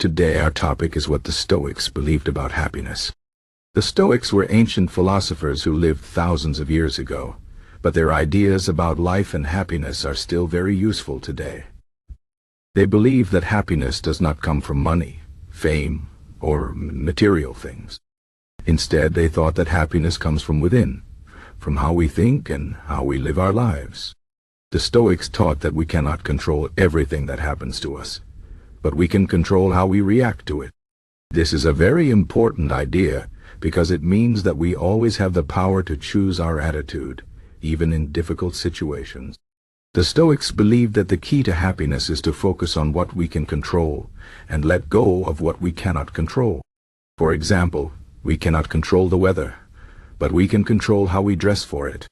Today our topic is what the Stoics believed about happiness. The Stoics were ancient philosophers who lived thousands of years ago, but their ideas about life and happiness are still very useful today. They believe that happiness does not come from money, fame, or material things. Instead, they thought that happiness comes from within, from how we think and how we live our lives. The Stoics taught that we cannot control everything that happens to us, but we can control how we react to it. This is a very important idea because it means that we always have the power to choose our attitude, even in difficult situations. The Stoics believed that the key to happiness is to focus on what we can control and let go of what we cannot control. For example, we cannot control the weather, but we can control how we dress for it.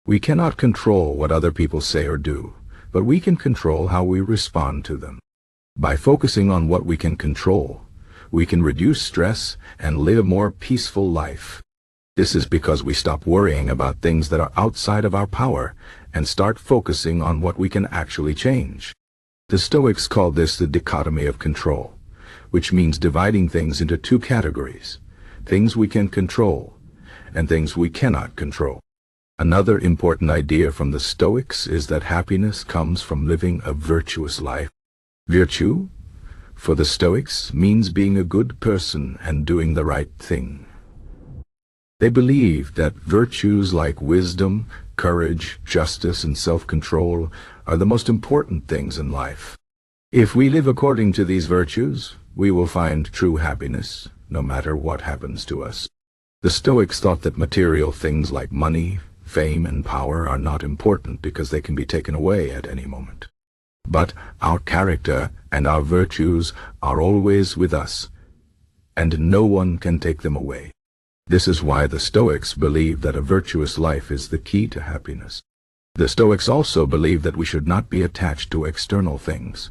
We cannot control what other people say or do, but we can control how we respond to them. By focusing on what we can control, we can reduce stress and live a more peaceful life. This is because we stop worrying about things that are outside of our power and start focusing on what we can actually change. The Stoics call this the dichotomy of control, which means dividing things into two categories: things we can control and things we cannot control. Another important idea from the Stoics is that happiness comes from living a virtuous life. Virtue, for the Stoics, means being a good person and doing the right thing. They believe that virtues like wisdom, courage, justice, and self-control are the most important things in life. If we live according to these virtues, we will find true happiness, no matter what happens to us. The Stoics thought that material things like money, fame, and power are not important because they can be taken away at any moment. But our character and our virtues are always with us, and no one can take them away. This is why the Stoics believe that a virtuous life is the key to happiness. The Stoics also believe that we should not be attached to external things.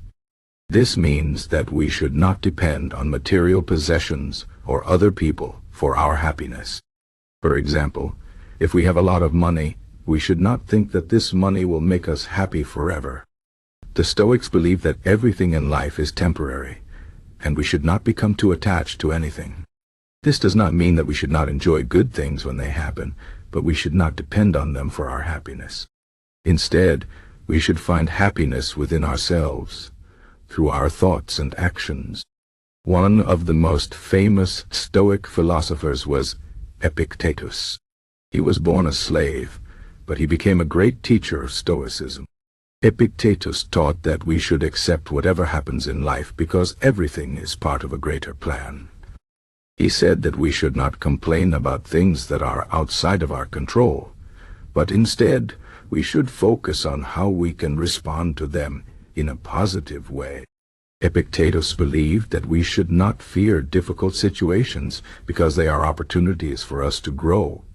This means that we should not depend on material possessions or other people for our happiness. For example, if we have a lot of money, we should not think that this money will make us happy forever. The Stoics believe that everything in life is temporary, and we should not become too attached to anything. This does not mean that we should not enjoy good things when they happen, but we should not depend on them for our happiness. Instead, we should find happiness within ourselves, through our thoughts and actions. One of the most famous Stoic philosophers was Epictetus. He was born a slave, but he became a great teacher of Stoicism. Epictetus taught that we should accept whatever happens in life because everything is part of a greater plan. He said that we should not complain about things that are outside of our control, but instead we should focus on how we can respond to them in a positive way. Epictetus believed that we should not fear difficult situations because they are opportunities for us to grow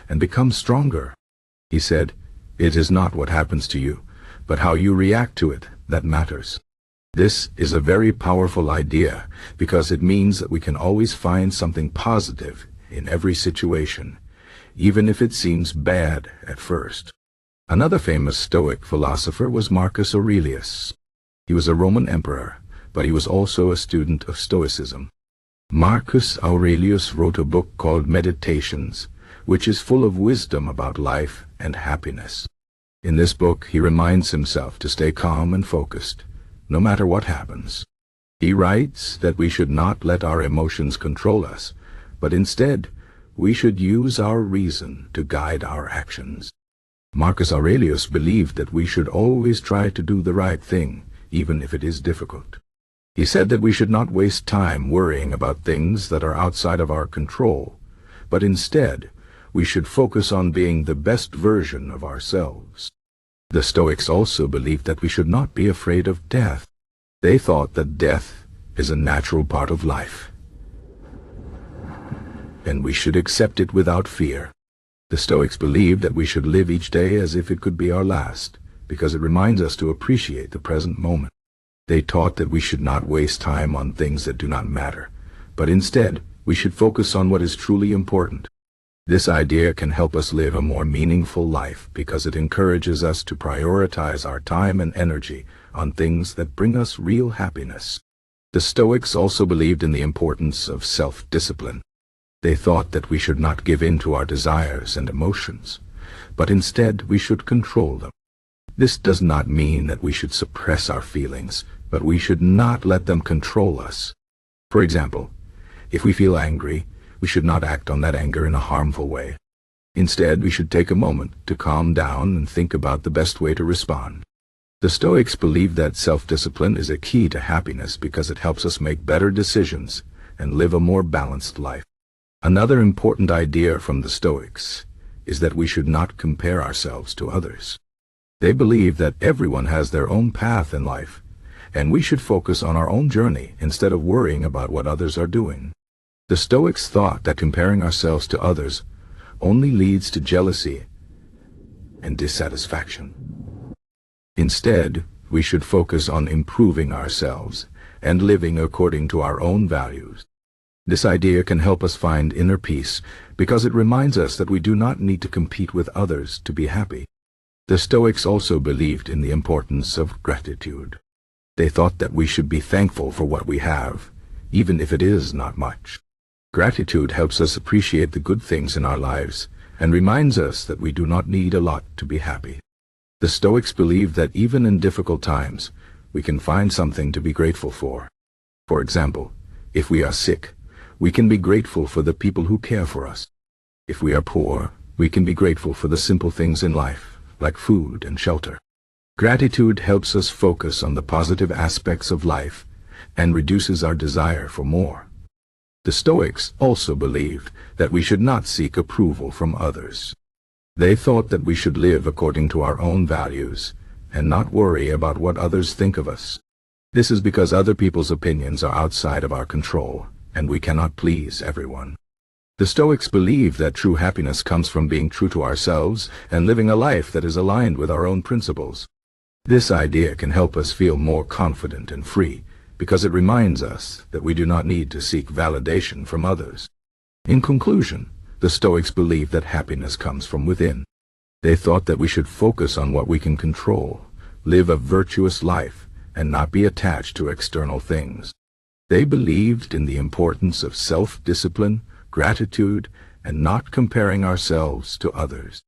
and become stronger. He said, "It is not what happens to you, but how you react to it that matters." This is a very powerful idea because it means that we can always find something positive in every situation, even if it seems bad at first. Another famous Stoic philosopher was Marcus Aurelius. He was a Roman emperor, but he was also a student of Stoicism. Marcus Aurelius wrote a book called Meditations, which is full of wisdom about life and happiness. In this book, he reminds himself to stay calm and focused, no matter what happens. He writes that we should not let our emotions control us, but instead, we should use our reason to guide our actions. Marcus Aurelius believed that we should always try to do the right thing, even if it is difficult. He said that we should not waste time worrying about things that are outside of our control, but instead, we should focus on being the best version of ourselves. The Stoics also believed that we should not be afraid of death. They thought that death is a natural part of life, and we should accept it without fear. The Stoics believed that we should live each day as if it could be our last, because it reminds us to appreciate the present moment. They taught that we should not waste time on things that do not matter, but instead, we should focus on what is truly important. This idea can help us live a more meaningful life because it encourages us to prioritize our time and energy on things that bring us real happiness. The Stoics also believed in the importance of self-discipline. They thought that we should not give in to our desires and emotions, but instead we should control them. This does not mean that we should suppress our feelings, but we should not let them control us. For example, if we feel angry, we should not act on that anger in a harmful way. Instead, we should take a moment to calm down and think about the best way to respond. The Stoics believe that self-discipline is a key to happiness because it helps us make better decisions and live a more balanced life. Another important idea from the Stoics is that we should not compare ourselves to others. They believe that everyone has their own path in life, and we should focus on our own journey instead of worrying about what others are doing. The Stoics thought that comparing ourselves to others only leads to jealousy and dissatisfaction. Instead, we should focus on improving ourselves and living according to our own values. This idea can help us find inner peace because it reminds us that we do not need to compete with others to be happy. The Stoics also believed in the importance of gratitude. They thought that we should be thankful for what we have, even if it is not much. Gratitude helps us appreciate the good things in our lives and reminds us that we do not need a lot to be happy. The Stoics believe that even in difficult times, we can find something to be grateful for. For example, if we are sick, we can be grateful for the people who care for us. If we are poor, we can be grateful for the simple things in life, like food and shelter. Gratitude helps us focus on the positive aspects of life and reduces our desire for more. The Stoics also believed that we should not seek approval from others. They thought that we should live according to our own values and not worry about what others think of us. This is because other people's opinions are outside of our control, and we cannot please everyone. The Stoics believe that true happiness comes from being true to ourselves and living a life that is aligned with our own principles. This idea can help us feel more confident and free because it reminds us that we do not need to seek validation from others. In conclusion, the Stoics believed that happiness comes from within. They thought that we should focus on what we can control, live a virtuous life, and not be attached to external things. They believed in the importance of self-discipline, gratitude, and not comparing ourselves to others.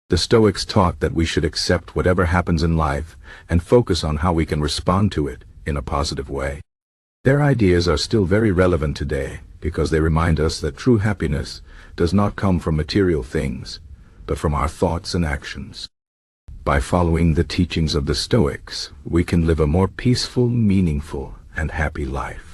The Stoics taught that we should accept whatever happens in life and focus on how we can respond to it in a positive way. Their ideas are still very relevant today because they remind us that true happiness does not come from material things, but from our thoughts and actions. By following the teachings of the Stoics, we can live a more peaceful, meaningful, and happy life.